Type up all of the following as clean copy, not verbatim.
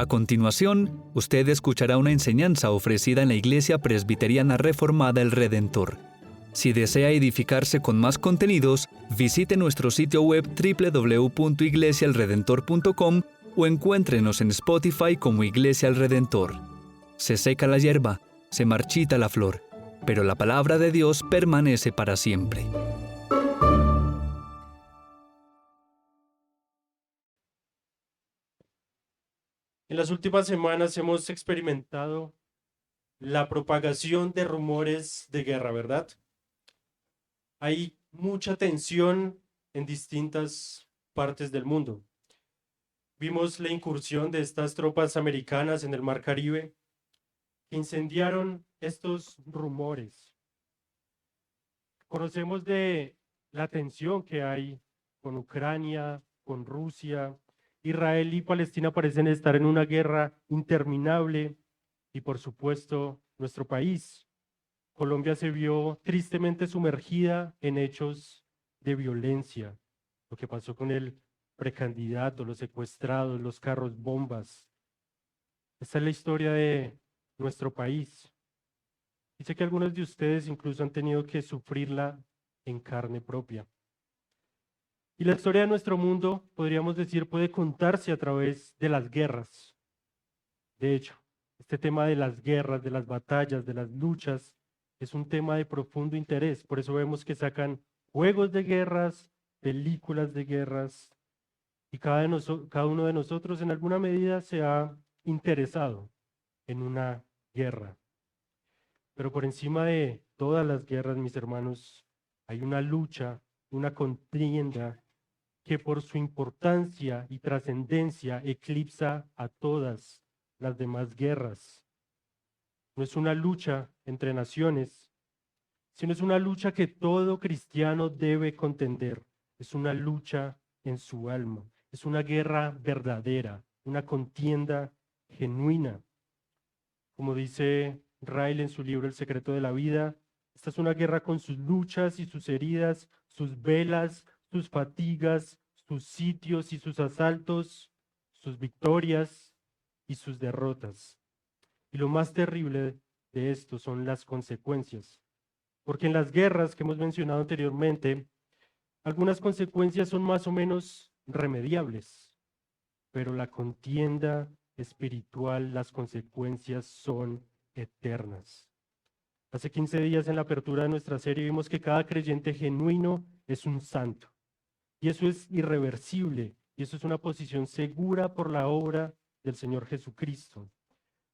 A continuación, usted escuchará una enseñanza ofrecida en la Iglesia Presbiteriana Reformada El Redentor. Si desea edificarse con más contenidos, visite nuestro sitio web www.iglesiaelredentor.com o encuéntrenos en Spotify como Iglesia El Redentor. Se seca la hierba, se marchita la flor, pero la palabra de Dios permanece para siempre. En las últimas semanas hemos experimentado la propagación de rumores de guerra, ¿verdad? Hay mucha tensión en distintas partes del mundo. Vimos la incursión de estas tropas americanas en el Mar Caribe que incendiaron estos rumores. Conocemos de la tensión que hay con Ucrania, con Rusia. Israel y Palestina parecen estar en una guerra interminable y, por supuesto, nuestro país. Colombia se vio tristemente sumergida en hechos de violencia. Lo que pasó con el precandidato, los secuestrados, los carros bombas. Esta es la historia de nuestro país. Y sé que algunos de ustedes incluso han tenido que sufrirla en carne propia. Y la historia de nuestro mundo, podríamos decir, puede contarse a través de las guerras. De hecho, este tema de las guerras, de las batallas, de las luchas, es un tema de profundo interés. Por eso vemos que sacan juegos de guerras, películas de guerras, y cada uno de nosotros en alguna medida se ha interesado en una guerra. Pero por encima de todas las guerras, mis hermanos, hay una lucha, una contienda que por su importancia y trascendencia eclipsa a todas las demás guerras. No es una lucha entre naciones, sino es una lucha que todo cristiano debe contender. Es una lucha en su alma. Es una guerra verdadera, una contienda genuina. Como dice Ryle en su libro El secreto de la vida, esta es una guerra con sus luchas y sus heridas, sus velas, sus fatigas, sus sitios y sus asaltos, sus victorias y sus derrotas. Y lo más terrible de esto son las consecuencias. Porque en las guerras que hemos mencionado anteriormente, algunas consecuencias son más o menos remediables, pero la contienda espiritual, las consecuencias son eternas. Hace 15 días en la apertura de nuestra serie vimos que cada creyente genuino es un santo. Y eso es irreversible, y eso es una posición segura por la obra del Señor Jesucristo.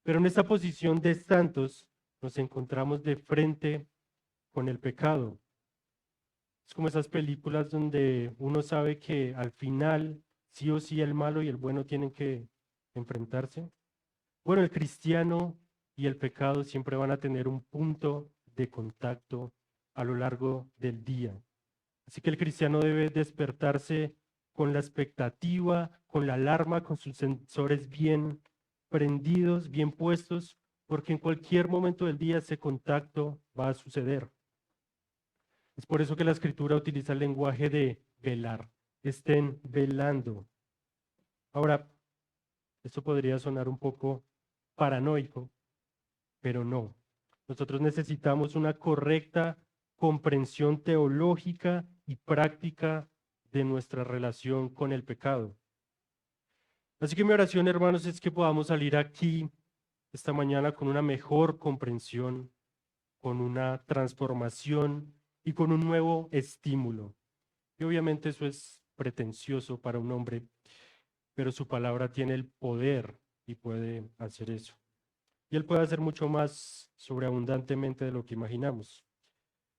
Pero en esta posición de santos nos encontramos de frente con el pecado. Es como esas películas donde uno sabe que al final sí o sí el malo y el bueno tienen que enfrentarse. Bueno, el cristiano y el pecado siempre van a tener un punto de contacto a lo largo del día. Así que el cristiano debe despertarse con la expectativa, con la alarma, con sus sensores bien prendidos, bien puestos, porque en cualquier momento del día ese contacto va a suceder. Es por eso que la escritura utiliza el lenguaje de velar. Estén velando. Ahora, esto podría sonar un poco paranoico, pero no. Nosotros necesitamos una correcta comprensión teológica y práctica de nuestra relación con el pecado. Así que mi oración, hermanos, es que podamos salir aquí esta mañana con una mejor comprensión, con una transformación y con un nuevo estímulo. Y obviamente eso es pretencioso para un hombre, pero su palabra tiene el poder y puede hacer eso. Y él puede hacer mucho más sobreabundantemente de lo que imaginamos.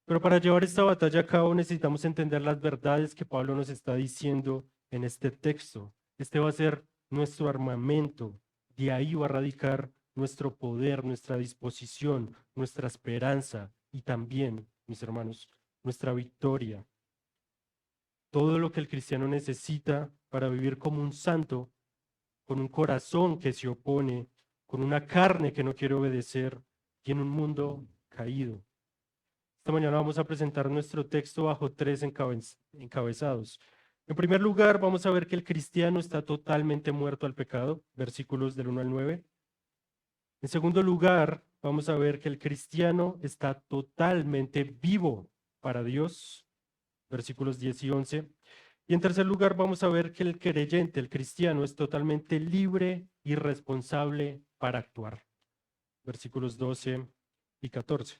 Pero para llevar esta batalla a cabo necesitamos entender las verdades que Pablo nos está diciendo en este texto. Este va a ser nuestro armamento. De ahí va a radicar nuestro poder, nuestra disposición, nuestra esperanza y también, mis hermanos, nuestra victoria. Todo lo que el cristiano necesita para vivir como un santo, con un corazón que se opone, con una carne que no quiere obedecer y en un mundo caído. Esta mañana vamos a presentar nuestro texto bajo tres encabezados. En primer lugar, vamos a ver que el cristiano está totalmente muerto al pecado, versículos del 1 al 9. En segundo lugar, vamos a ver que el cristiano está totalmente vivo para Dios, versículos 10 y 11. Y en tercer lugar, vamos a ver que el creyente, el cristiano, es totalmente libre y responsable para actuar, versículos 12 y 14.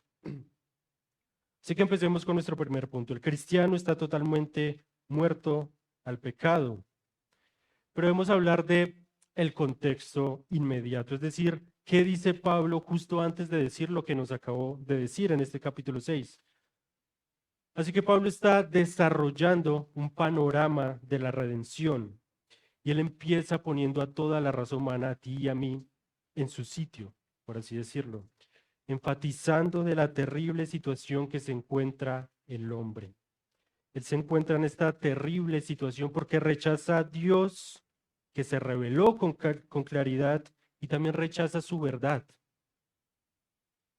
Así que empecemos con nuestro primer punto. El cristiano está totalmente muerto al pecado. Pero debemos hablar de el contexto inmediato, es decir, ¿qué dice Pablo justo antes de decir lo que nos acabó de decir en este capítulo 6? Así que Pablo está desarrollando un panorama de la redención y él empieza poniendo a toda la raza humana, a ti y a mí, en su sitio, por así decirlo, enfatizando de la terrible situación que se encuentra el hombre. Él se encuentra en esta terrible situación porque rechaza a Dios, que se reveló con claridad, y también rechaza su verdad.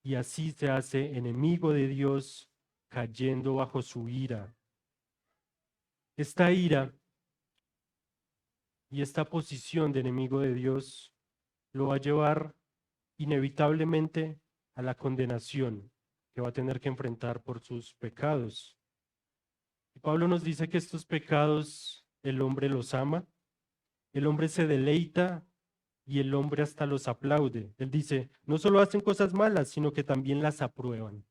Y así se hace enemigo de Dios, cayendo bajo su ira. Esta ira y esta posición de enemigo de Dios lo va a llevar inevitablemente a la condenación que va a tener que enfrentar por sus pecados. Y Pablo nos dice que estos pecados el hombre los ama, el hombre se deleita y el hombre hasta los aplaude. Él dice, no solo hacen cosas malas, sino que también las aprueban.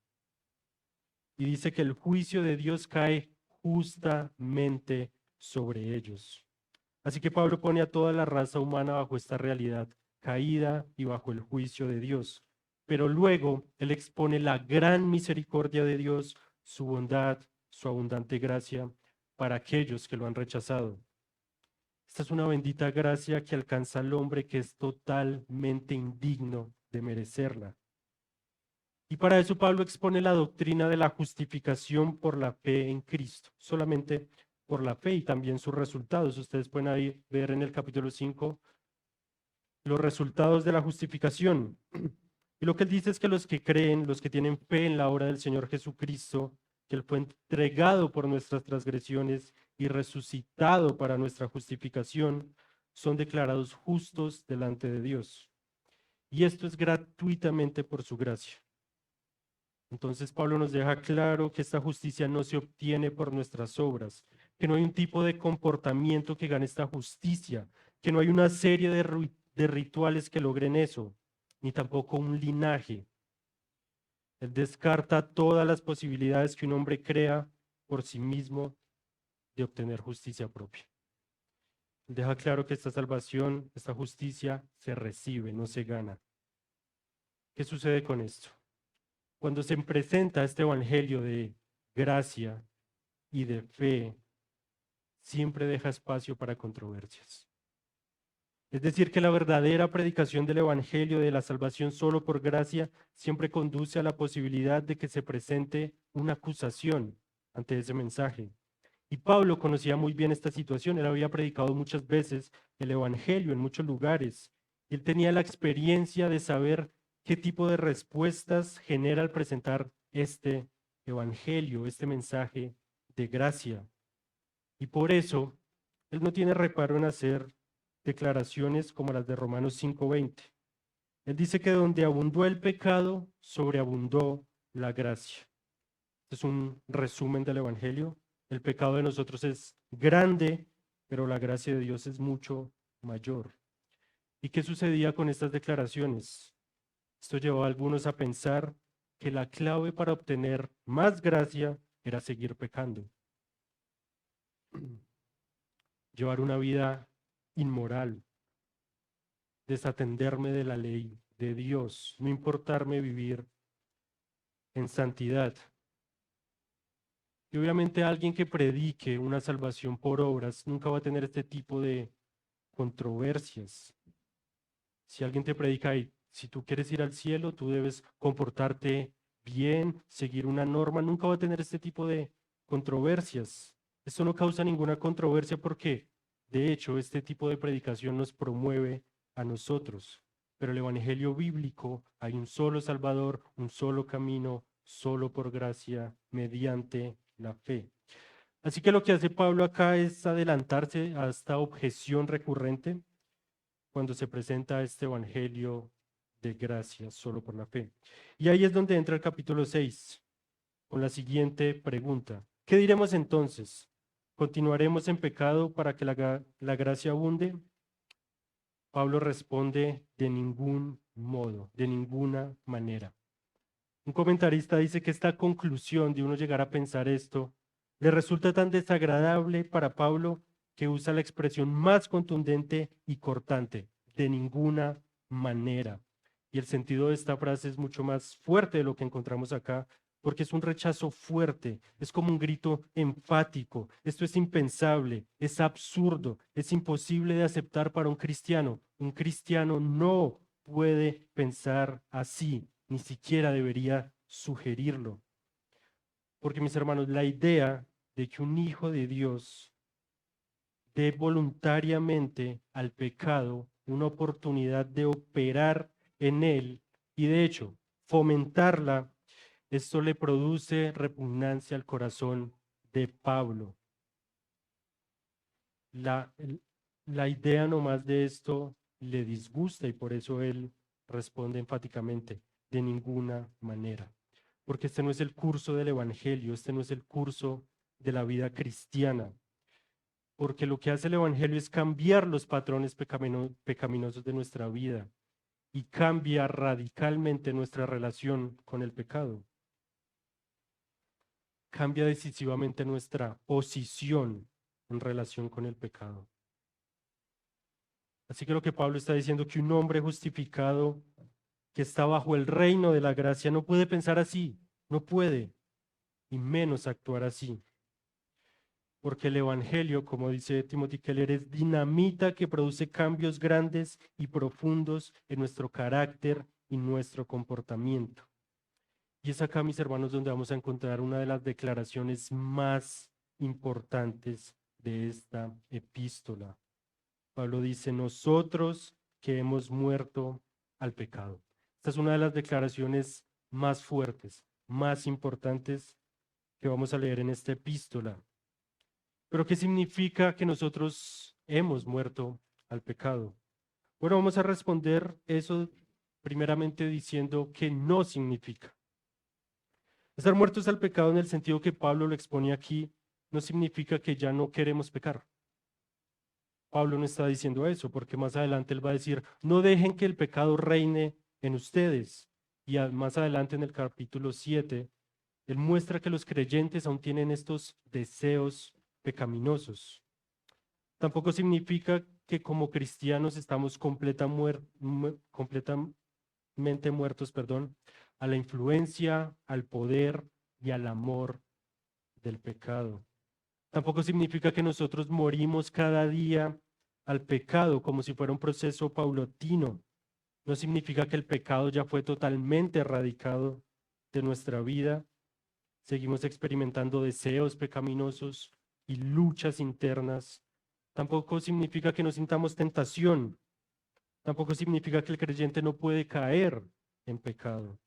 Y dice que el juicio de Dios cae justamente sobre ellos. Así que Pablo pone a toda la raza humana bajo esta realidad caída y bajo el juicio de Dios. Pero luego él expone la gran misericordia de Dios, su bondad, su abundante gracia para aquellos que lo han rechazado. Esta es una bendita gracia que alcanza al hombre que es totalmente indigno de merecerla. Y para eso Pablo expone la doctrina de la justificación por la fe en Cristo, solamente por la fe y también sus resultados. Ustedes pueden ahí ver en el capítulo 5 los resultados de la justificación. Y lo que él dice es que los que creen, los que tienen fe en la obra del Señor Jesucristo, que él fue entregado por nuestras transgresiones y resucitado para nuestra justificación, son declarados justos delante de Dios. Y esto es gratuitamente por su gracia. Entonces Pablo nos deja claro que esta justicia no se obtiene por nuestras obras, que no hay un tipo de comportamiento que gane esta justicia, que no hay una serie de rituales que logren eso, ni tampoco un linaje. Él descarta todas las posibilidades que un hombre crea por sí mismo de obtener justicia propia. Él deja claro que esta salvación, esta justicia se recibe, no se gana. ¿Qué sucede con esto? Cuando se presenta este evangelio de gracia y de fe, siempre deja espacio para controversias. Es decir, que la verdadera predicación del evangelio de la salvación solo por gracia siempre conduce a la posibilidad de que se presente una acusación ante ese mensaje. Y Pablo conocía muy bien esta situación, él había predicado muchas veces el evangelio en muchos lugares. Él tenía la experiencia de saber qué tipo de respuestas genera al presentar este evangelio, este mensaje de gracia. Y por eso, él no tiene reparo en hacer declaraciones como las de Romanos 5:20. Él dice que donde abundó el pecado, sobreabundó la gracia. Este es un resumen del evangelio. El pecado de nosotros es grande, pero la gracia de Dios es mucho mayor. ¿Y qué sucedía con estas declaraciones? Esto llevó a algunos a pensar que la clave para obtener más gracia era seguir pecando. Llevar una vida inmoral, desatenderme de la ley de Dios, no importarme vivir en santidad. Y obviamente alguien que predique una salvación por obras nunca va a tener este tipo de controversias. Si alguien te predica, y si tú quieres ir al cielo, tú debes comportarte bien, seguir una norma, nunca va a tener este tipo de controversias. Esto no causa ninguna controversia porque, de hecho, este tipo de predicación nos promueve a nosotros. Pero el evangelio bíblico, hay un solo Salvador, un solo camino, solo por gracia, mediante la fe. Así que lo que hace Pablo acá es adelantarse a esta objeción recurrente cuando se presenta este evangelio de gracia solo por la fe. Y ahí es donde entra el capítulo 6, con la siguiente pregunta. ¿Qué diremos entonces? ¿Continuaremos en pecado para que la gracia abunde? Pablo responde de ningún modo, de ninguna manera. Un comentarista dice que esta conclusión de uno llegar a pensar esto le resulta tan desagradable para Pablo que usa la expresión más contundente y cortante, de ninguna manera. Y el sentido de esta frase es mucho más fuerte de lo que encontramos acá, porque es un rechazo fuerte, es como un grito enfático. Esto es impensable, es absurdo, es imposible de aceptar para un cristiano. Un cristiano no puede pensar así, ni siquiera debería sugerirlo. Porque mis hermanos, la idea de que un hijo de Dios dé voluntariamente al pecado una oportunidad de operar en él y de hecho fomentarla, esto le produce repugnancia al corazón de Pablo. La, la idea nomás de esto le disgusta y por eso él responde enfáticamente, de ninguna manera. Porque este no es el curso del Evangelio, este no es el curso de la vida cristiana. Porque lo que hace el Evangelio es cambiar los patrones pecaminosos de nuestra vida y cambia radicalmente nuestra relación con el pecado. Cambia decisivamente nuestra posición en relación con el pecado. Así que lo que Pablo está diciendo, que un hombre justificado que está bajo el reino de la gracia no puede pensar así, no puede, y menos actuar así. Porque el Evangelio, como dice Timothy Keller, es dinamita que produce cambios grandes y profundos en nuestro carácter y nuestro comportamiento. Y es acá, mis hermanos, donde vamos a encontrar una de las declaraciones más importantes de esta epístola. Pablo dice, nosotros que hemos muerto al pecado. Esta es una de las declaraciones más fuertes, más importantes que vamos a leer en esta epístola. Pero ¿qué significa que nosotros hemos muerto al pecado? Bueno, vamos a responder eso primeramente diciendo que no significa. Estar muertos al pecado en el sentido que Pablo lo expone aquí no significa que ya no queremos pecar. Pablo no está diciendo eso, porque más adelante él va a decir, no dejen que el pecado reine en ustedes. Y más adelante en el capítulo 7, él muestra que los creyentes aún tienen estos deseos pecaminosos. Tampoco significa que como cristianos estamos completamente muertos, a la influencia, al poder y al amor del pecado. Tampoco significa que nosotros morimos cada día al pecado como si fuera un proceso paulatino. No significa que el pecado ya fue totalmente erradicado de nuestra vida. Seguimos experimentando deseos pecaminosos y luchas internas. Tampoco significa que no sintamos tentación. Tampoco significa que el creyente no puede caer en pecado.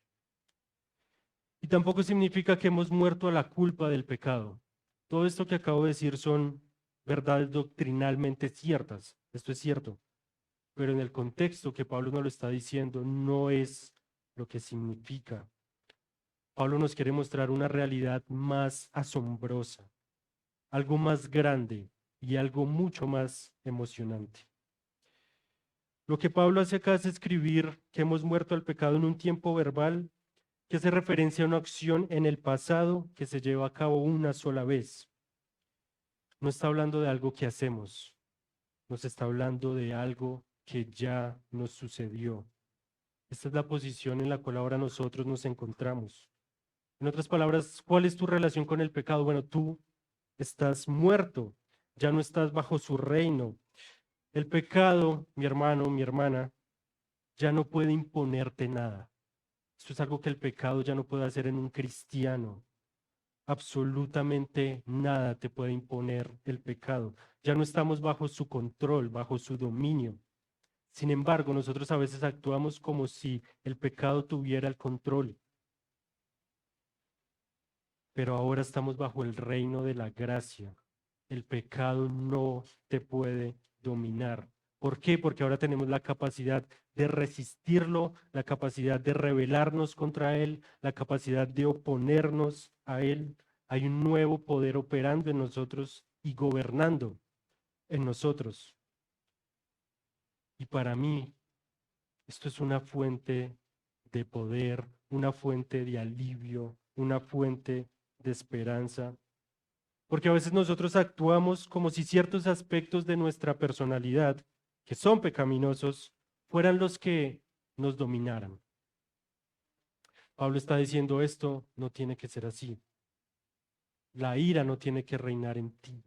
Y tampoco significa que hemos muerto a la culpa del pecado. Todo esto que acabo de decir son verdades doctrinalmente ciertas. Esto es cierto. Pero en el contexto que Pablo nos lo está diciendo, no es lo que significa. Pablo nos quiere mostrar una realidad más asombrosa, algo más grande y algo mucho más emocionante. Lo que Pablo hace acá es escribir que hemos muerto al pecado en un tiempo verbal que hace referencia a una acción en el pasado que se lleva a cabo una sola vez. No está hablando de algo que hacemos, nos está hablando de algo que ya nos sucedió. Esta es la posición en la cual ahora nosotros nos encontramos. En otras palabras, ¿cuál es tu relación con el pecado? Bueno, tú estás muerto, ya no estás bajo su reino. El pecado, mi hermano, mi hermana, ya no puede imponerte nada. Esto es algo que el pecado ya no puede hacer en un cristiano. Absolutamente nada te puede imponer el pecado. Ya no estamos bajo su control, bajo su dominio. Sin embargo, nosotros a veces actuamos como si el pecado tuviera el control. pero ahora estamos bajo el reino de la gracia. El pecado no te puede dominar. ¿Por qué? Porque ahora tenemos la capacidad de resistirlo, la capacidad de rebelarnos contra él, la capacidad de oponernos a él. Hay un nuevo poder operando en nosotros y gobernando en nosotros. Y para mí, esto es una fuente de poder, una fuente de alivio, una fuente de esperanza. Porque a veces nosotros actuamos como si ciertos aspectos de nuestra personalidad, que son pecaminosos, fueran los que nos dominaran. Pablo está diciendo esto no tiene que ser así. La ira no tiene que reinar en ti.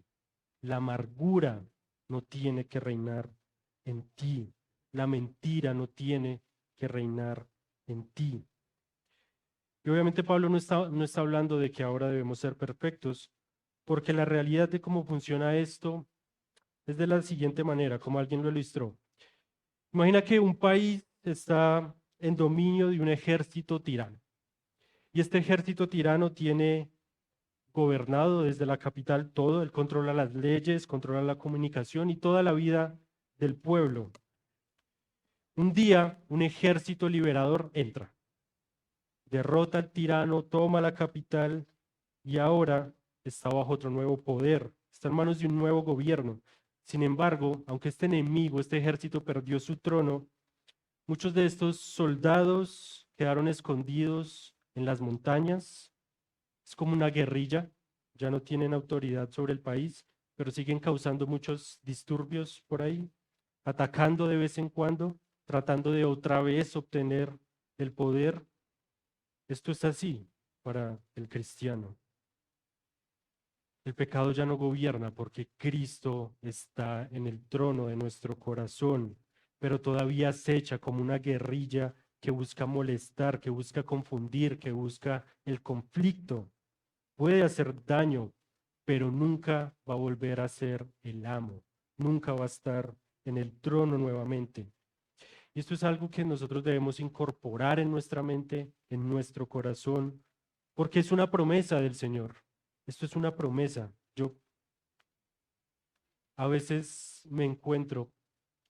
La amargura no tiene que reinar en ti. La mentira no tiene que reinar en ti. Y obviamente Pablo no está hablando de que ahora debemos ser perfectos, porque la realidad de cómo funciona esto es de la siguiente manera, como alguien lo ilustró. Imagina que un país está en dominio de un ejército tirano. Y este ejército tirano tiene gobernado desde la capital todo, él controla las leyes, controla la comunicación y toda la vida del pueblo. Un día, un ejército liberador entra, derrota al tirano, toma la capital y ahora está bajo otro nuevo poder, está en manos de un nuevo gobierno. Sin embargo, aunque este enemigo, este ejército perdió su trono, muchos de estos soldados quedaron escondidos en las montañas. Es como una guerrilla, ya no tienen autoridad sobre el país, pero siguen causando muchos disturbios por ahí, atacando de vez en cuando, tratando de otra vez obtener el poder. Esto es así para el cristiano. El pecado ya no gobierna porque Cristo está en el trono de nuestro corazón, pero todavía acecha como una guerrilla que busca molestar, que busca confundir, que busca el conflicto. Puede hacer daño, pero nunca va a volver a ser el amo, nunca va a estar en el trono nuevamente. Y esto es algo que nosotros debemos incorporar en nuestra mente, en nuestro corazón, porque es una promesa del Señor. Esto es una promesa. Yo a veces me encuentro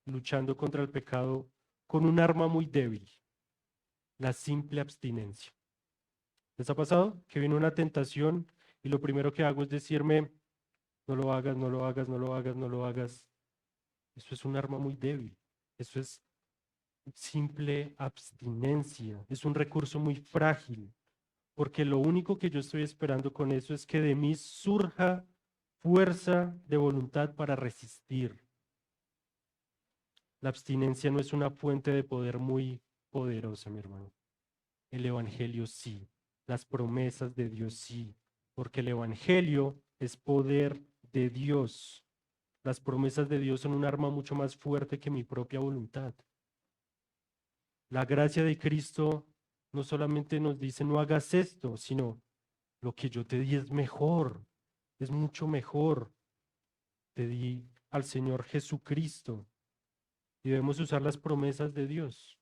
luchando contra el pecado con un arma muy débil, la simple abstinencia. ¿Les ha pasado que viene una tentación y lo primero que hago es decirme, no lo hagas, no lo hagas, no lo hagas, no lo hagas? Eso es un arma muy débil. Eso es simple abstinencia. Es un recurso muy frágil, porque lo único que yo estoy esperando con eso es que de mí surja fuerza de voluntad para resistir. La abstinencia no es una fuente de poder muy poderosa, mi hermano. El Evangelio sí. Las promesas de Dios sí. Porque el Evangelio es poder de Dios. Las promesas de Dios son un arma mucho más fuerte que mi propia voluntad. La gracia de Cristo no solamente nos dice no hagas esto, sino lo que yo te di es mejor, es mucho mejor. Te di al Señor Jesucristo y debemos usar las promesas de Dios.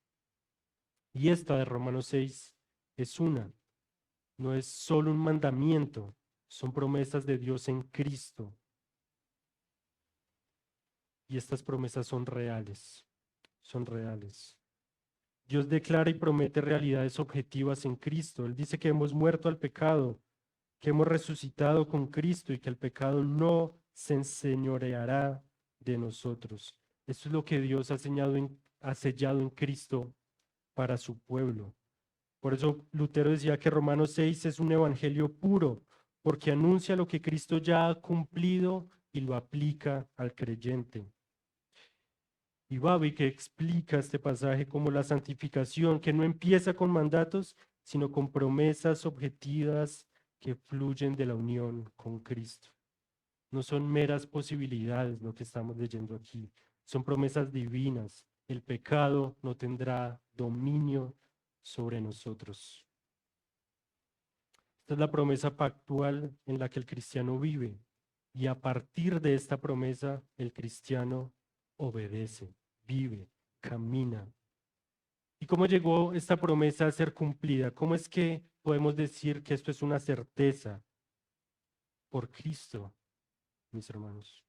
Y esta de Romanos 6 es una, no es solo un mandamiento, son promesas de Dios en Cristo. Y estas promesas son reales, son reales. Dios declara y promete realidades objetivas en Cristo. Él dice que hemos muerto al pecado, que hemos resucitado con Cristo y que el pecado no se enseñoreará de nosotros. Esto es lo que Dios ha sellado en Cristo para su pueblo. Por eso Lutero decía que Romanos 6 es un evangelio puro, porque anuncia lo que Cristo ya ha cumplido y lo aplica al creyente. Y Babi que explica este pasaje como la santificación, que no empieza con mandatos, sino con promesas objetivas que fluyen de la unión con Cristo. No son meras posibilidades lo que estamos leyendo aquí, son promesas divinas. El pecado no tendrá dominio sobre nosotros. Esta es la promesa pactual en la que el cristiano vive. Y a partir de esta promesa, el cristiano obedece, vive, camina. ¿Y cómo llegó esta promesa a ser cumplida? ¿Cómo es que podemos decir que esto es una certeza? Por Cristo, mis hermanos.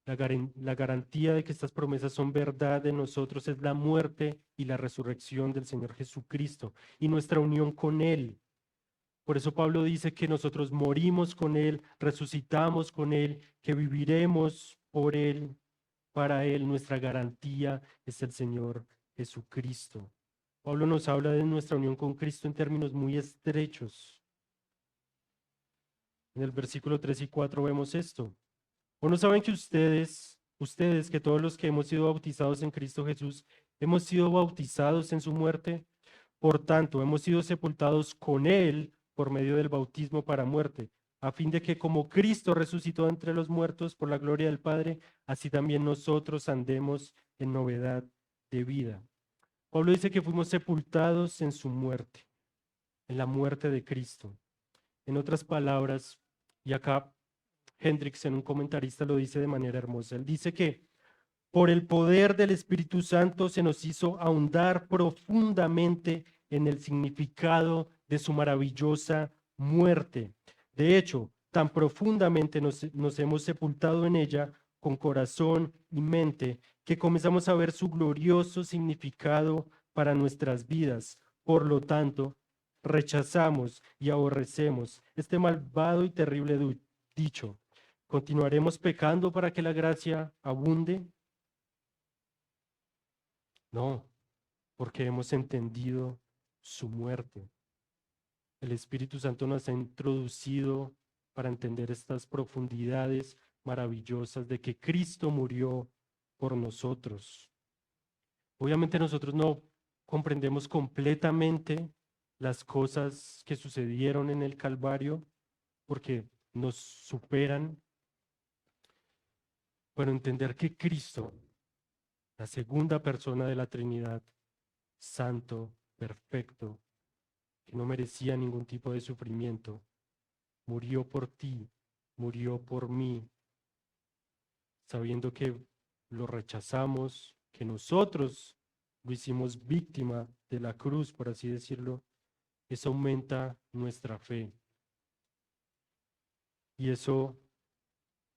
La garantía de que estas promesas son verdad de nosotros es la muerte y la resurrección del Señor Jesucristo y nuestra unión con Él. Por eso Pablo dice que nosotros morimos con Él, resucitamos con Él, que viviremos por Él, para Él. Nuestra garantía es el Señor Jesucristo. Pablo nos habla de nuestra unión con Cristo en términos muy estrechos. En el versículo 3 y 4 vemos esto. ¿O no saben que ustedes, que todos los que hemos sido bautizados en Cristo Jesús, hemos sido bautizados en su muerte? Por tanto, hemos sido sepultados con Él por medio del bautismo para muerte, a fin de que como Cristo resucitó entre los muertos por la gloria del Padre, así también nosotros andemos en novedad de vida. Pablo dice que fuimos sepultados en su muerte, en la muerte de Cristo. En otras palabras, y acá Hendricks, un comentarista, lo dice de manera hermosa. Él dice que por el poder del Espíritu Santo se nos hizo ahondar profundamente en el significado de su maravillosa muerte. De hecho, tan profundamente nos hemos sepultado en ella con corazón y mente que comenzamos a ver su glorioso significado para nuestras vidas. Por lo tanto, rechazamos y aborrecemos este malvado y terrible dicho. ¿Continuaremos pecando para que la gracia abunde? No, porque hemos entendido su muerte. El Espíritu Santo nos ha introducido para entender estas profundidades maravillosas de que Cristo murió por nosotros. Obviamente nosotros no comprendemos completamente las cosas que sucedieron en el Calvario porque nos superan, pero entender que Cristo, la segunda persona de la Trinidad, santo, perfecto, que no merecía ningún tipo de sufrimiento, murió por ti, murió por mí, sabiendo que lo rechazamos, que nosotros lo hicimos víctima de la cruz, por así decirlo. Eso aumenta nuestra fe y eso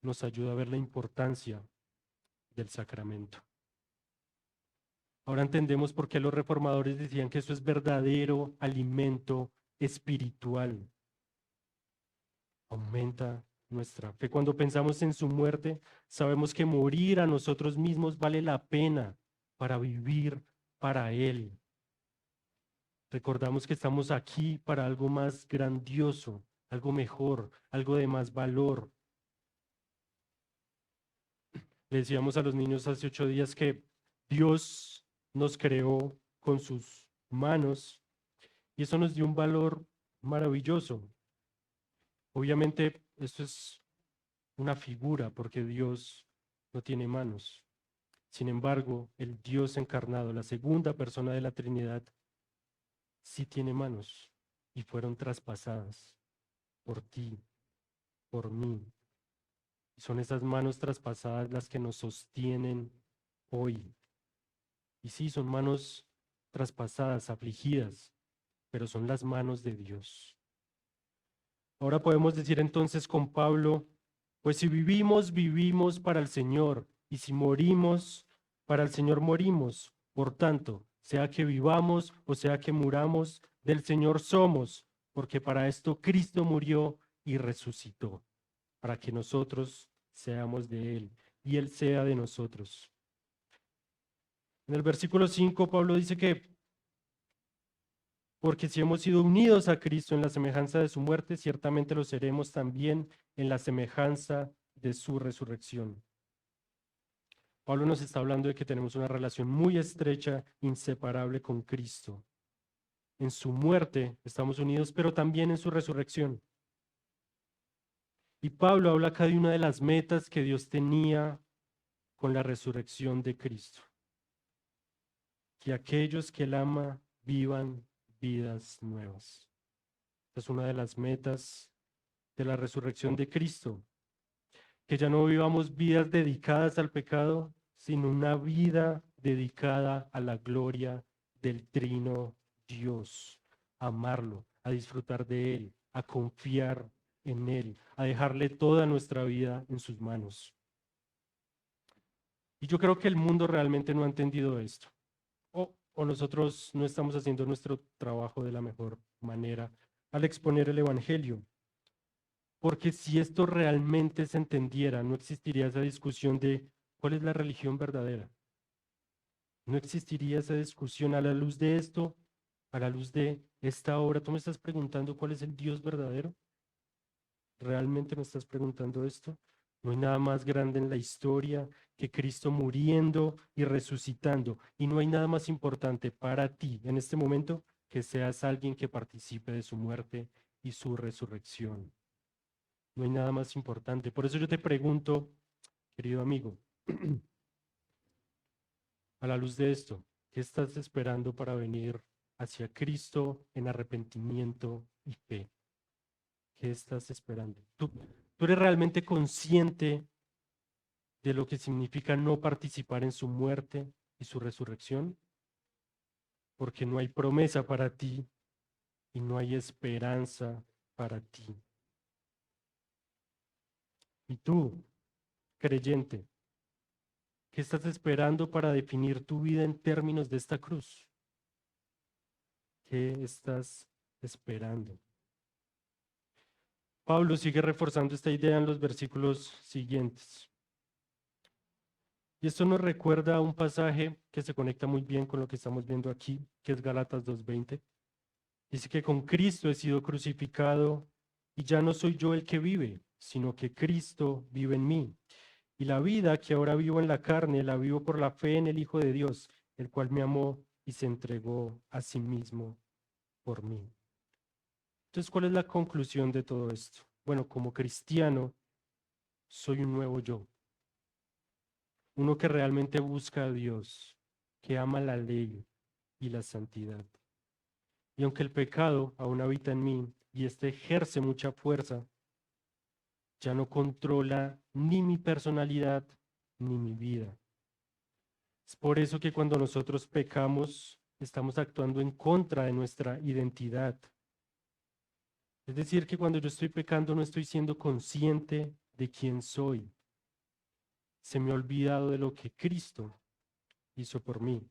nos ayuda a ver la importancia del sacramento. Ahora entendemos por qué los reformadores decían que eso es verdadero alimento espiritual. Aumenta nuestra fe. Cuando pensamos en su muerte, sabemos que morir a nosotros mismos vale la pena para vivir para Él. Recordamos que estamos aquí para algo más grandioso, algo mejor, algo de más valor. Le decíamos a los niños hace 8 días que Dios nos creó con sus manos y eso nos dio un valor maravilloso. Obviamente esto es una figura porque Dios no tiene manos. Sin embargo, el Dios encarnado, la segunda persona de la Trinidad, sí tiene manos y fueron traspasadas por ti, por mí. Y son esas manos traspasadas las que nos sostienen hoy. Y sí, son manos traspasadas, afligidas, pero son las manos de Dios. Ahora podemos decir entonces con Pablo, pues si vivimos, vivimos para el Señor, y si morimos, para el Señor morimos. Por tanto, sea que vivamos o sea que muramos, del Señor somos, porque para esto Cristo murió y resucitó, para que nosotros seamos de Él y Él sea de nosotros. En el versículo 5, Pablo dice que porque si hemos sido unidos a Cristo en la semejanza de su muerte, ciertamente lo seremos también en la semejanza de su resurrección. Pablo nos está hablando de que tenemos una relación muy estrecha, inseparable con Cristo. En su muerte estamos unidos, pero también en su resurrección. Y Pablo habla acá de una de las metas que Dios tenía con la resurrección de Cristo. Que aquellos que Él ama vivan vidas nuevas. Esta es una de las metas de la resurrección de Cristo. Que ya no vivamos vidas dedicadas al pecado, sino una vida dedicada a la gloria del Trino Dios, a amarlo, a disfrutar de Él, a confiar en Él, a dejarle toda nuestra vida en sus manos. Y yo creo que el mundo realmente no ha entendido esto. O nosotros no estamos haciendo nuestro trabajo de la mejor manera al exponer el Evangelio. Porque si esto realmente se entendiera, no existiría esa discusión de cuál es la religión verdadera. No existiría esa discusión a la luz de esto, a la luz de esta obra. ¿Tú me estás preguntando cuál es el Dios verdadero? ¿Realmente me estás preguntando esto? No hay nada más grande en la historia que Cristo muriendo y resucitando. Y no hay nada más importante para ti en este momento que seas alguien que participe de su muerte y su resurrección. No hay nada más importante. Por eso yo te pregunto, querido amigo, a la luz de esto, ¿qué estás esperando para venir hacia Cristo en arrepentimiento y fe? ¿Qué estás esperando? ¿Tú eres realmente consciente de lo que significa no participar en su muerte y su resurrección? Porque no hay promesa para ti y no hay esperanza para ti. Y tú, creyente, ¿qué estás esperando para definir tu vida en términos de esta cruz? ¿Qué estás esperando? Pablo sigue reforzando esta idea en los versículos siguientes. Y esto nos recuerda a un pasaje que se conecta muy bien con lo que estamos viendo aquí, que es Gálatas 2:20. Dice que con Cristo he sido crucificado y ya no soy yo el que vive, sino que Cristo vive en mí. Y la vida que ahora vivo en la carne, la vivo por la fe en el Hijo de Dios, el cual me amó y se entregó a sí mismo por mí. Entonces, ¿cuál es la conclusión de todo esto? Bueno, como cristiano, soy un nuevo yo. Uno que realmente busca a Dios, que ama la ley y la santidad. Y aunque el pecado aún habita en mí y este ejerce mucha fuerza, ya no controla ni mi personalidad ni mi vida. Es por eso que cuando nosotros pecamos, estamos actuando en contra de nuestra identidad. Es decir, que cuando yo estoy pecando no estoy siendo consciente de quién soy. Se me ha olvidado de lo que Cristo hizo por mí.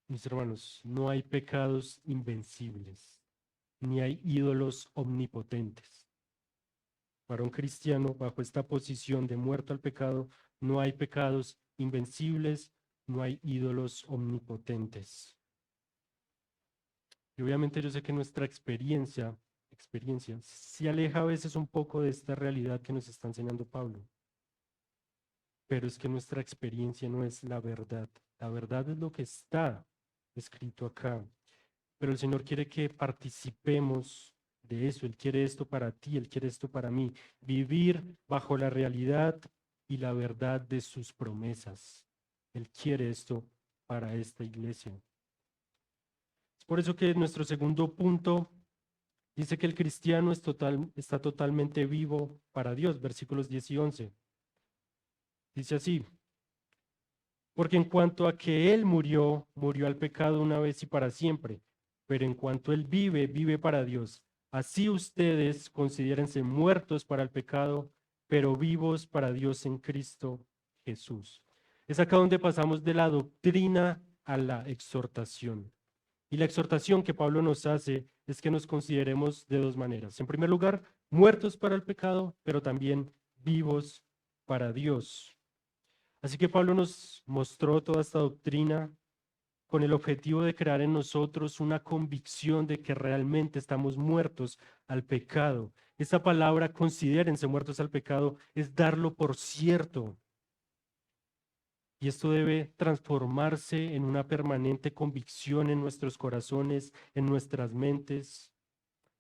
Mis hermanos, no hay pecados invencibles, ni hay ídolos omnipotentes. Para un cristiano, bajo esta posición de muerto al pecado, no hay pecados invencibles, no hay ídolos omnipotentes. Y obviamente yo sé que nuestra experiencia se aleja a veces un poco de esta realidad que nos está enseñando Pablo. Pero es que nuestra experiencia no es la verdad. La verdad es lo que está escrito acá. Pero el Señor quiere que participemos de eso. Él quiere esto para ti, Él quiere esto para mí. Vivir bajo la realidad y la verdad de sus promesas. Él quiere esto para esta iglesia. Es por eso que nuestro segundo punto dice que el cristiano está totalmente vivo para Dios, versículos 10 y 11. Dice así: porque en cuanto a que Él murió, murió al pecado una vez y para siempre, pero en cuanto Él vive, vive para Dios. Así ustedes considérense muertos para el pecado, pero vivos para Dios en Cristo Jesús. Es acá donde pasamos de la doctrina a la exhortación. Y la exhortación que Pablo nos hace es que nos consideremos de dos maneras. En primer lugar, muertos para el pecado, pero también vivos para Dios. Así que Pablo nos mostró toda esta doctrina con el objetivo de crear en nosotros una convicción de que realmente estamos muertos al pecado. Esta palabra, considérense muertos al pecado, es darlo por cierto. Y esto debe transformarse en una permanente convicción en nuestros corazones, en nuestras mentes.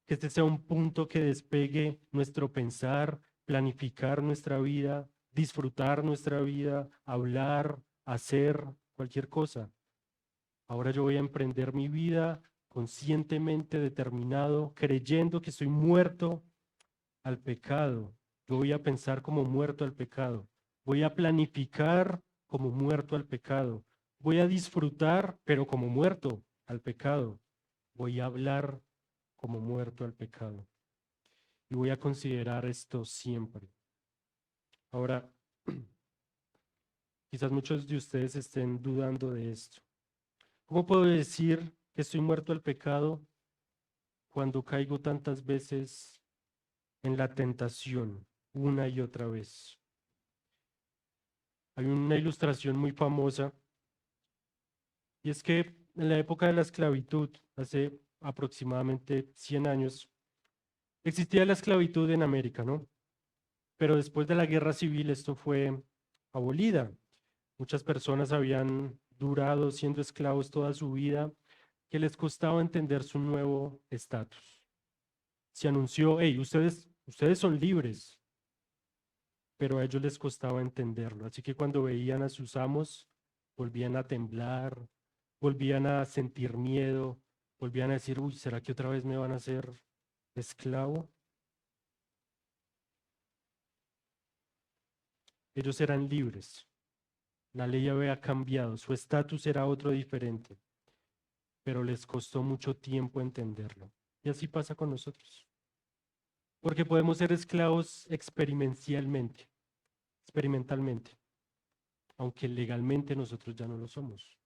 Que este sea un punto que despegue nuestro pensar, planificar nuestra vida, disfrutar nuestra vida, hablar, hacer cualquier cosa. Ahora yo voy a emprender mi vida conscientemente determinado, creyendo que soy muerto al pecado. Yo voy a pensar como muerto al pecado. Voy a planificar como muerto al pecado. Voy a disfrutar, pero como muerto al pecado. Voy a hablar como muerto al pecado. Y voy a considerar esto siempre. Ahora, quizás muchos de ustedes estén dudando de esto. ¿Cómo puedo decir que estoy muerto al pecado cuando caigo tantas veces en la tentación, una y otra vez? Hay una ilustración muy famosa, y es que en la época de la esclavitud, hace aproximadamente 100 años, existía la esclavitud en América, ¿no? Pero después de la guerra civil esto fue abolida. Muchas personas habían durado siendo esclavos toda su vida, que les costaba entender su nuevo estatus. Se anunció, hey, ustedes son libres, pero a ellos les costaba entenderlo. Así que cuando veían a sus amos, volvían a temblar, volvían a sentir miedo, volvían a decir, uy, ¿será que otra vez me van a hacer esclavo? Ellos eran libres. La ley había cambiado, su estatus era otro diferente, pero les costó mucho tiempo entenderlo. Y así pasa con nosotros. Porque podemos ser esclavos experimentalmente, aunque legalmente nosotros ya no lo somos.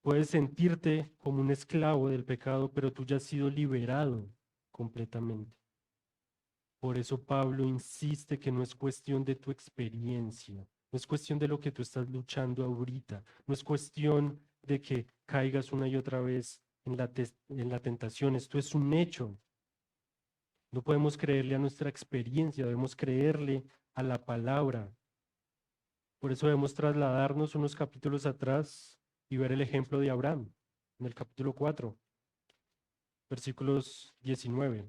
Puedes sentirte como un esclavo del pecado, pero tú ya has sido liberado completamente. Por eso Pablo insiste que no es cuestión de tu experiencia, no es cuestión de lo que tú estás luchando ahorita, no es cuestión de que caigas una y otra vez en la tentación, esto es un hecho. No podemos creerle a nuestra experiencia, debemos creerle a la palabra. Por eso debemos trasladarnos unos capítulos atrás y ver el ejemplo de Abraham, en el capítulo 4, versículos 19.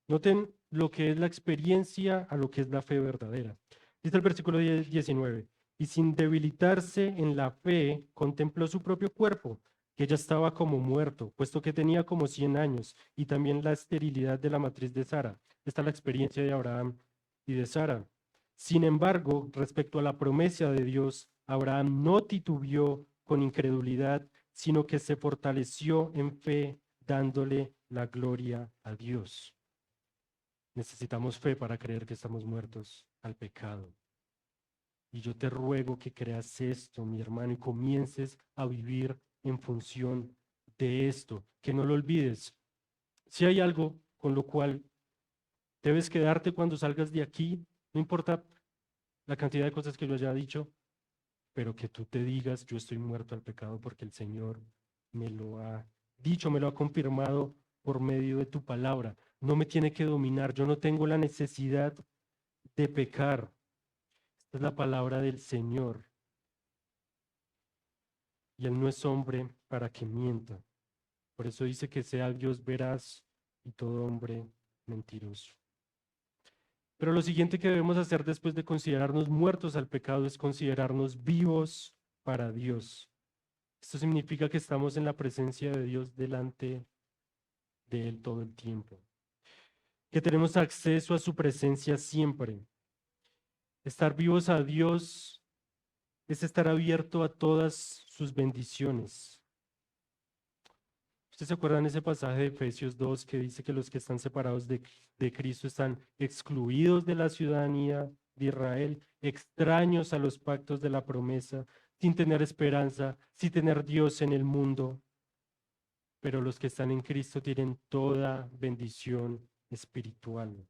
Noten lo que es la experiencia a lo que es la fe verdadera. Dice el versículo 19, y sin debilitarse en la fe, contempló su propio cuerpo, que ya estaba como muerto, puesto que tenía como 100 años, y también la esterilidad de la matriz de Sara. Esta es la experiencia de Abraham y de Sara. Sin embargo, respecto a la promesa de Dios, Abraham no titubeó con incredulidad, sino que se fortaleció en fe, dándole la gloria a Dios. Necesitamos fe para creer que estamos muertos al pecado. Y yo te ruego que creas esto, mi hermano, y comiences a vivir en función de esto, que no lo olvides. Si hay algo con lo cual debes quedarte cuando salgas de aquí, no importa la cantidad de cosas que yo haya dicho, pero que tú te digas, yo estoy muerto al pecado porque el Señor me lo ha dicho, me lo ha confirmado por medio de tu palabra. No me tiene que dominar, yo no tengo la necesidad de pecar. Esta es la palabra del Señor. Y Él no es hombre para que mienta. Por eso dice que sea Dios veraz y todo hombre mentiroso. Pero lo siguiente que debemos hacer después de considerarnos muertos al pecado es considerarnos vivos para Dios. Esto significa que estamos en la presencia de Dios delante de Él todo el tiempo. Que tenemos acceso a su presencia siempre. Estar vivos a Dios es estar abierto a todas sus bendiciones. ¿Ustedes se acuerdan ese pasaje de Efesios 2 que dice que los que están separados de Cristo están excluidos de la ciudadanía de Israel, extraños a los pactos de la promesa, sin tener esperanza, sin tener Dios en el mundo? Pero los que están en Cristo tienen toda bendición espiritual.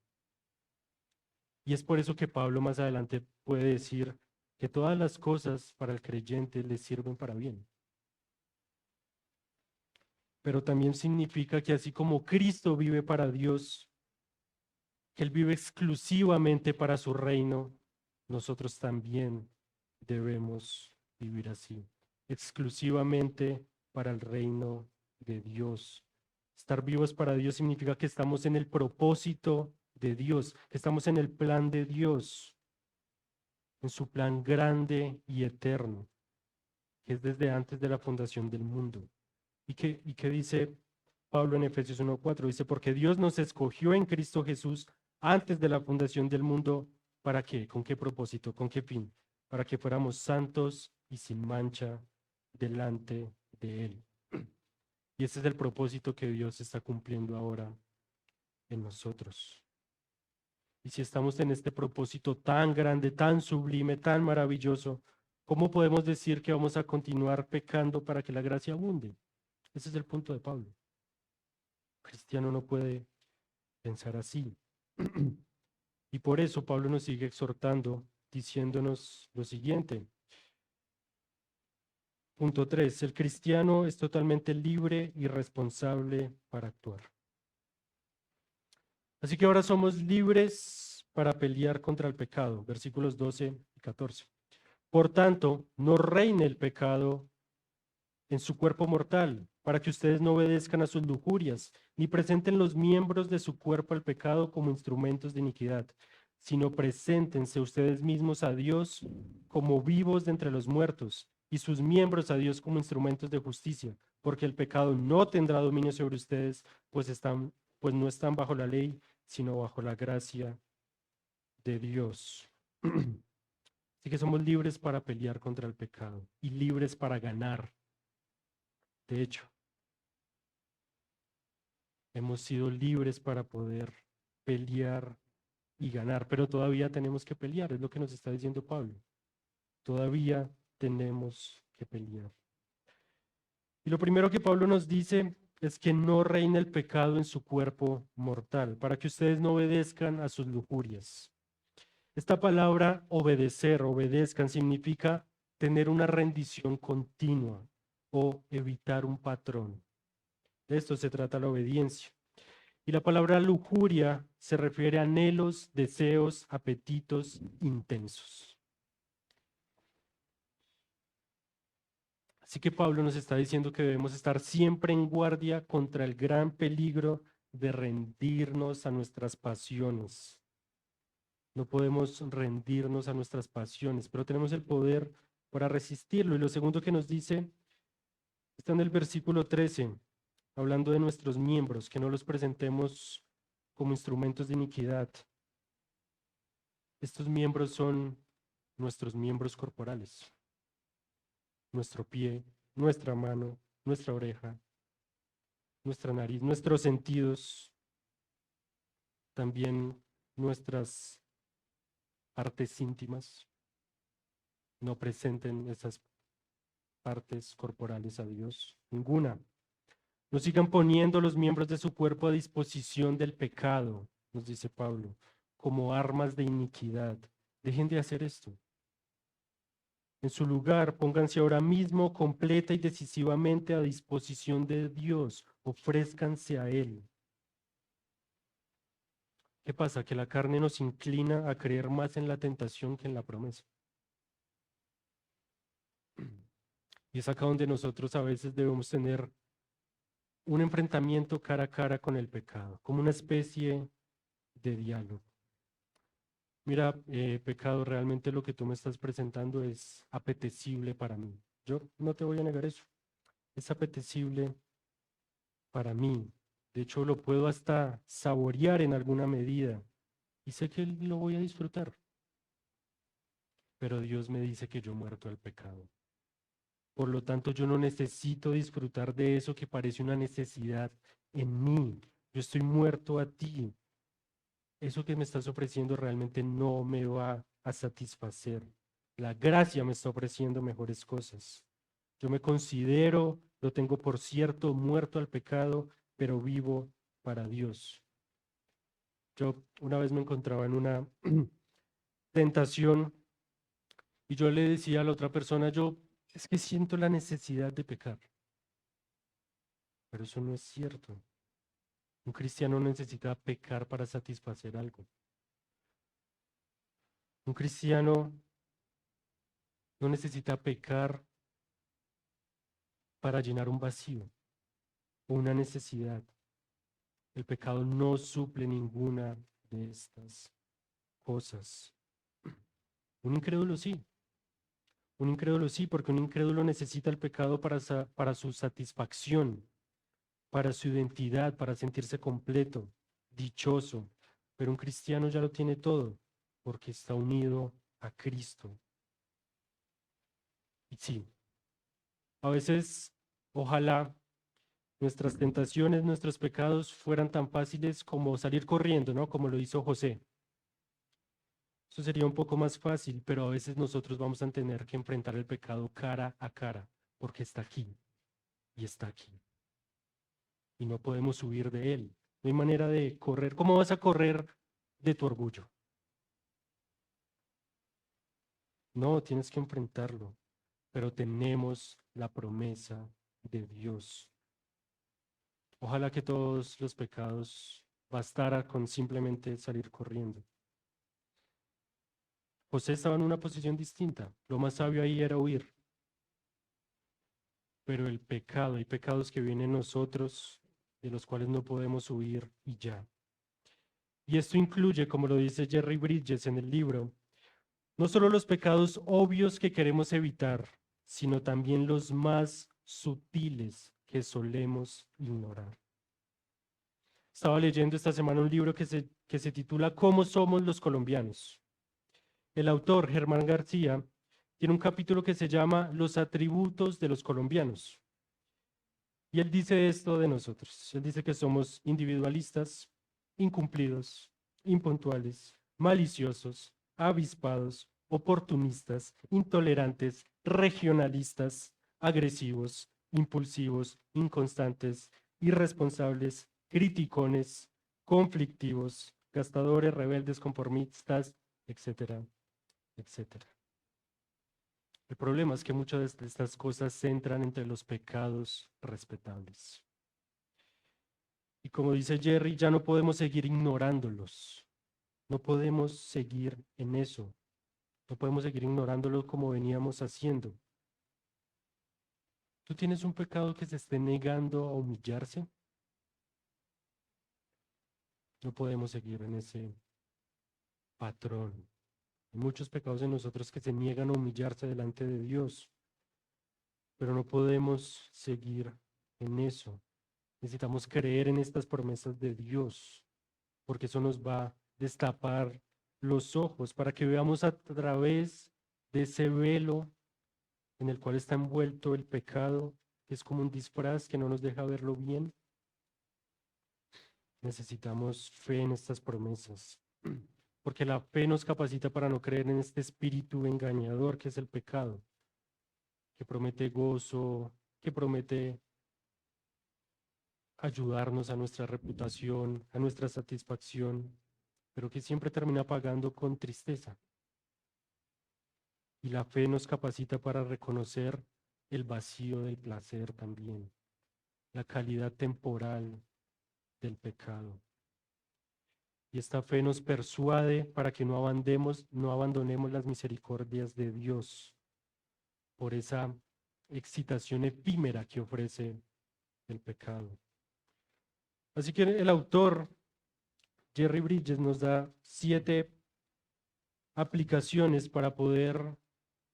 Y es por eso que Pablo más adelante puede decir que todas las cosas para el creyente le sirven para bien. Pero también significa que así como Cristo vive para Dios, que Él vive exclusivamente para su reino, nosotros también debemos vivir así, exclusivamente para el reino de Dios. Estar vivos para Dios significa que estamos en el propósito de Dios, que estamos en el plan de Dios, en su plan grande y eterno, que es desde antes de la fundación del mundo. ¿Y qué dice Pablo en Efesios 1:4? Dice, porque Dios nos escogió en Cristo Jesús antes de la fundación del mundo. ¿Para qué? ¿Con qué propósito? ¿Con qué fin? para que fuéramos santos y sin mancha delante de Él. Y ese es el propósito que Dios está cumpliendo ahora en nosotros. Y si estamos en este propósito tan grande, tan sublime, tan maravilloso, ¿cómo podemos decir que vamos a continuar pecando para que la gracia abunde? Ese es el punto de Pablo. El cristiano no puede pensar así. Y por eso Pablo nos sigue exhortando, diciéndonos lo siguiente. Punto 3. El cristiano es totalmente libre y responsable para actuar. Así que ahora somos libres para pelear contra el pecado. Versículos 12 y 14. Por tanto, no reine el pecado en su cuerpo mortal, para que ustedes no obedezcan a sus lujurias, ni presenten los miembros de su cuerpo al pecado como instrumentos de iniquidad, sino preséntense ustedes mismos a Dios como vivos de entre los muertos, y sus miembros a Dios como instrumentos de justicia, porque el pecado no tendrá dominio sobre ustedes, pues no están bajo la ley, sino bajo la gracia de Dios. Así que somos libres para pelear contra el pecado y libres para ganar. De hecho, hemos sido libres para poder pelear y ganar, pero todavía tenemos que pelear, es lo que nos está diciendo Pablo. Todavía tenemos que pelear. Y lo primero que Pablo nos dice es que no reine el pecado en su cuerpo mortal, para que ustedes no obedezcan a sus lujurias. Esta palabra obedecer, obedezcan, significa tener una rendición continua o evitar un patrón. De esto se trata la obediencia. Y la palabra lujuria se refiere a anhelos, deseos, apetitos intensos. Así que Pablo nos está diciendo que debemos estar siempre en guardia contra el gran peligro de rendirnos a nuestras pasiones. No podemos rendirnos a nuestras pasiones, pero tenemos el poder para resistirlo. Y lo segundo que nos dice está en el versículo 13, hablando de nuestros miembros, que no los presentemos como instrumentos de iniquidad. Estos miembros son nuestros miembros corporales. Nuestro pie, nuestra mano, nuestra oreja, nuestra nariz, nuestros sentidos, también nuestras partes íntimas. No presenten esas partes corporales a Dios, ninguna. No sigan poniendo los miembros de su cuerpo a disposición del pecado, nos dice Pablo, como armas de iniquidad. Dejen de hacer esto. En su lugar, pónganse ahora mismo completa y decisivamente a disposición de Dios. Ofrézcanse a Él. ¿Qué pasa? Que la carne nos inclina a creer más en la tentación que en la promesa. Y es acá donde nosotros a veces debemos tener un enfrentamiento cara a cara con el pecado, como una especie de diálogo. Mira, pecado, realmente lo que tú me estás presentando es apetecible para mí. Yo no te voy a negar eso. Es apetecible para mí. De hecho, lo puedo hasta saborear en alguna medida. Y sé que lo voy a disfrutar. Pero Dios me dice que yo he muerto al pecado. Por lo tanto, yo no necesito disfrutar de eso que parece una necesidad en mí. Yo estoy muerto a ti. Eso que me estás ofreciendo realmente no me va a satisfacer. La gracia me está ofreciendo mejores cosas. Yo me considero, lo tengo por cierto, muerto al pecado, pero vivo para Dios. Yo una vez me encontraba en una tentación y yo le decía a la otra persona, yo es que siento la necesidad de pecar. Pero eso no es cierto. Un cristiano necesita pecar para satisfacer algo. Un cristiano no necesita pecar para llenar un vacío o una necesidad. El pecado no suple ninguna de estas cosas. Un incrédulo sí. Un incrédulo sí, porque un incrédulo necesita el pecado para su satisfacción, para su identidad, para sentirse completo, dichoso. Pero un cristiano ya lo tiene todo, porque está unido a Cristo. Y sí, a veces, ojalá nuestras tentaciones, nuestros pecados fueran tan fáciles como salir corriendo, ¿no? Como lo hizo José. Eso sería un poco más fácil, pero a veces nosotros vamos a tener que enfrentar el pecado cara a cara, porque está aquí y está aquí. Y no podemos huir de él. No hay manera de correr. ¿Cómo vas a correr de tu orgullo? No, tienes que enfrentarlo, pero tenemos la promesa de Dios. Ojalá que todos los pecados bastara con simplemente salir corriendo. José estaba en una posición distinta. Lo más sabio ahí era huir. Pero el pecado, hay pecados que vienen en nosotros, de los cuales no podemos huir y ya. Y esto incluye, como lo dice Jerry Bridges en el libro, no solo los pecados obvios que queremos evitar, sino también los más sutiles que solemos ignorar. Estaba leyendo esta semana un libro que se titula ¿Cómo somos los colombianos? El autor, Germán García, tiene un capítulo que se llama Los atributos de los colombianos. Y él dice esto de nosotros. Él dice que somos individualistas, incumplidos, impuntuales, maliciosos, avispados, oportunistas, intolerantes, regionalistas, agresivos, impulsivos, inconstantes, irresponsables, criticones, conflictivos, gastadores, rebeldes, conformistas, etcétera, etcétera. El problema es que muchas de estas cosas se entran entre los pecados respetables. Y como dice Jerry, ya no podemos seguir ignorándolos. No podemos seguir en eso. No podemos seguir ignorándolos como veníamos haciendo. ¿Tú tienes un pecado que se esté negando a humillarse? No podemos seguir en ese patrón. Hay muchos pecados en nosotros que se niegan a humillarse delante de Dios, pero no podemos seguir en eso. Necesitamos creer en estas promesas de Dios, porque eso nos va a destapar los ojos para que veamos a través de ese velo en el cual está envuelto el pecado, que es como un disfraz que no nos deja verlo bien. Necesitamos fe en estas promesas, porque la fe nos capacita para no creer en este espíritu engañador que es el pecado, que promete gozo, que promete ayudarnos a nuestra reputación, a nuestra satisfacción, pero que siempre termina pagando con tristeza. Y la fe nos capacita para reconocer el vacío del placer también, la calidad temporal del pecado. Y esta fe nos persuade para que no abandonemos las misericordias de Dios por esa excitación efímera que ofrece el pecado. Así que el autor Jerry Bridges nos da 7 aplicaciones para poder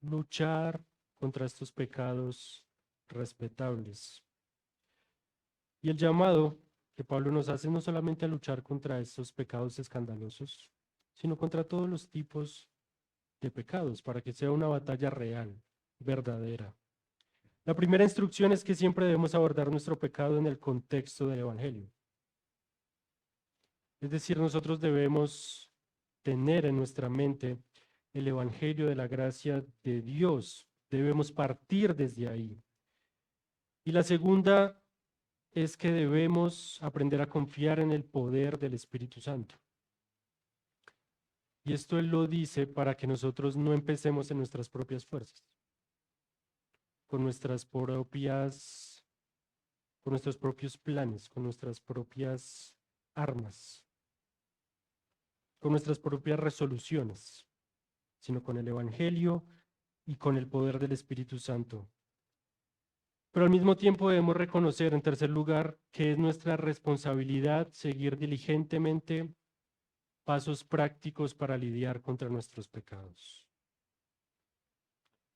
luchar contra estos pecados respetables. Y el llamado que Pablo nos hace no solamente a luchar contra estos pecados escandalosos, sino contra todos los tipos de pecados, para que sea una batalla real, verdadera. La primera instrucción es que siempre debemos abordar nuestro pecado en el contexto del Evangelio. Es decir, nosotros debemos tener en nuestra mente el Evangelio de la gracia de Dios. Debemos partir desde ahí. Y la segunda es que debemos aprender a confiar en el poder del Espíritu Santo. Y esto Él lo dice para que nosotros no empecemos en nuestras propias fuerzas, con nuestros propios planes, con nuestras propias armas, con nuestras propias resoluciones, sino con el Evangelio y con el poder del Espíritu Santo. Pero al mismo tiempo debemos reconocer, en tercer lugar, que es nuestra responsabilidad seguir diligentemente pasos prácticos para lidiar contra nuestros pecados.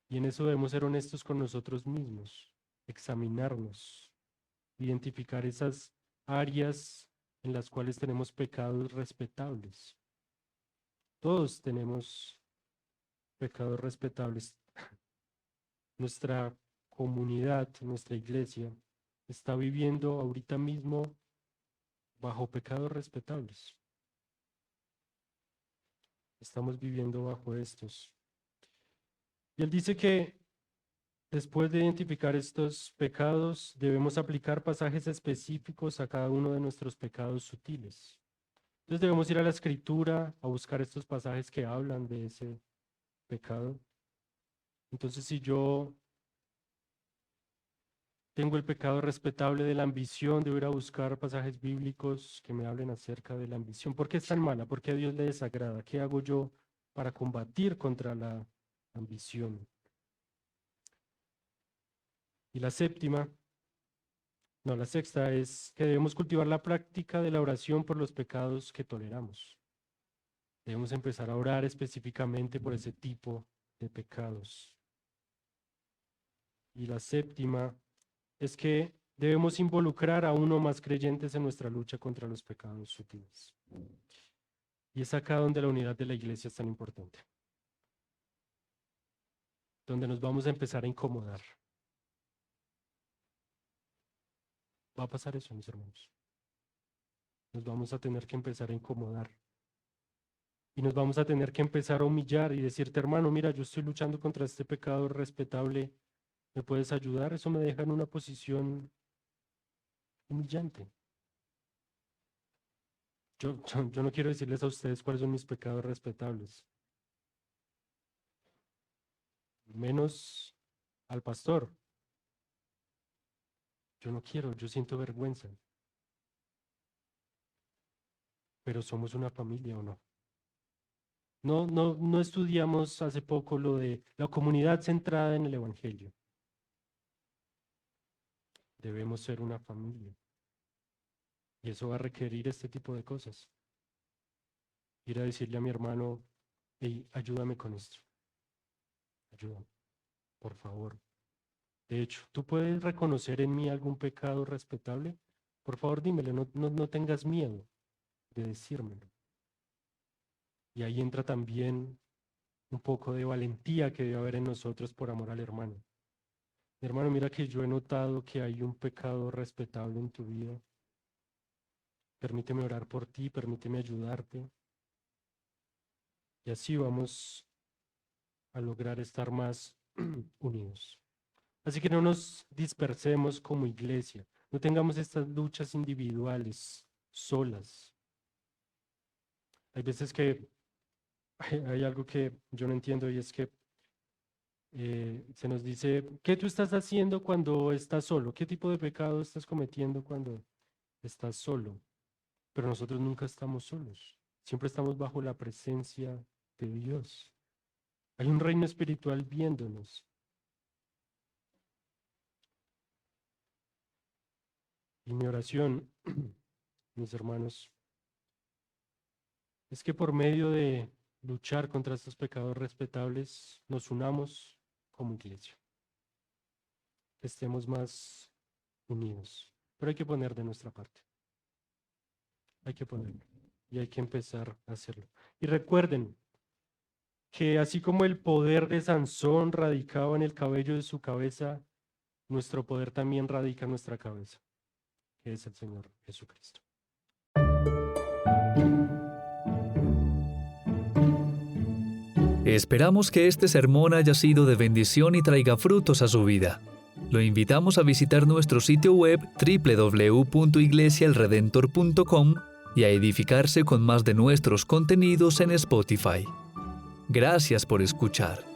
Y en eso debemos ser honestos con nosotros mismos, examinarnos, identificar esas áreas en las cuales tenemos pecados respetables. Todos tenemos pecados respetables. nuestra comunidad, nuestra iglesia, está viviendo ahorita mismo bajo pecados respetables. Estamos viviendo bajo estos. Y él dice que después de identificar estos pecados, debemos aplicar pasajes específicos a cada uno de nuestros pecados sutiles. Entonces debemos ir a la Escritura a buscar estos pasajes que hablan de ese pecado. Entonces, si yo tengo el pecado respetable de la ambición, debo ir a buscar pasajes bíblicos que me hablen acerca de la ambición. ¿Por qué es tan mala? ¿Por qué a Dios le desagrada? ¿Qué hago yo para combatir contra la ambición? Y la sexta es que debemos cultivar la práctica de la oración por los pecados que toleramos. Debemos empezar a orar específicamente por ese tipo de pecados. Y la séptima es que debemos involucrar a uno más creyentes en nuestra lucha contra los pecados sutiles. Y es acá donde la unidad de la iglesia es tan importante. Donde nos vamos a empezar a incomodar. Va a pasar eso, mis hermanos. Nos vamos a tener que empezar a incomodar. Y nos vamos a tener que empezar a humillar y decirte, hermano, mira, yo estoy luchando contra este pecado respetable. ¿Me puedes ayudar? Eso me deja en una posición humillante. Yo no quiero decirles a ustedes cuáles son mis pecados respetables. Menos al pastor. Yo no quiero, yo siento vergüenza. Pero somos una familia, ¿o no? No estudiamos hace poco lo de la comunidad centrada en el Evangelio. Debemos ser una familia. Y eso va a requerir este tipo de cosas. Ir a decirle a mi hermano, hey, ayúdame con esto. Ayúdame, por favor. De hecho, ¿tú puedes reconocer en mí algún pecado respetable? Por favor, dímelo, no tengas miedo de decírmelo. Y ahí entra también un poco de valentía que debe haber en nosotros por amor al hermano. Hermano, mira que yo he notado que hay un pecado respetable en tu vida. Permíteme orar por ti, permíteme ayudarte. Y así vamos a lograr estar más unidos. Así que no nos dispersemos como iglesia. No tengamos estas luchas individuales, solas. Hay veces que hay algo que yo no entiendo y es que se nos dice, ¿qué tú estás haciendo cuando estás solo? ¿Qué tipo de pecado estás cometiendo cuando estás solo? Pero nosotros nunca estamos solos. Siempre estamos bajo la presencia de Dios. Hay un reino espiritual viéndonos. Y mi oración, mis hermanos, es que por medio de luchar contra estos pecados respetables, nos unamos como iglesia. Estemos más unidos. Pero hay que poner de nuestra parte. Hay que ponerlo. Y hay que empezar a hacerlo. Y recuerden que así como el poder de Sansón radicaba en el cabello de su cabeza, nuestro poder también radica en nuestra cabeza, que es el Señor Jesucristo. Esperamos que este sermón haya sido de bendición y traiga frutos a su vida. Lo invitamos a visitar nuestro sitio web www.iglesiaelredentor.com y a edificarse con más de nuestros contenidos en Spotify. Gracias por escuchar.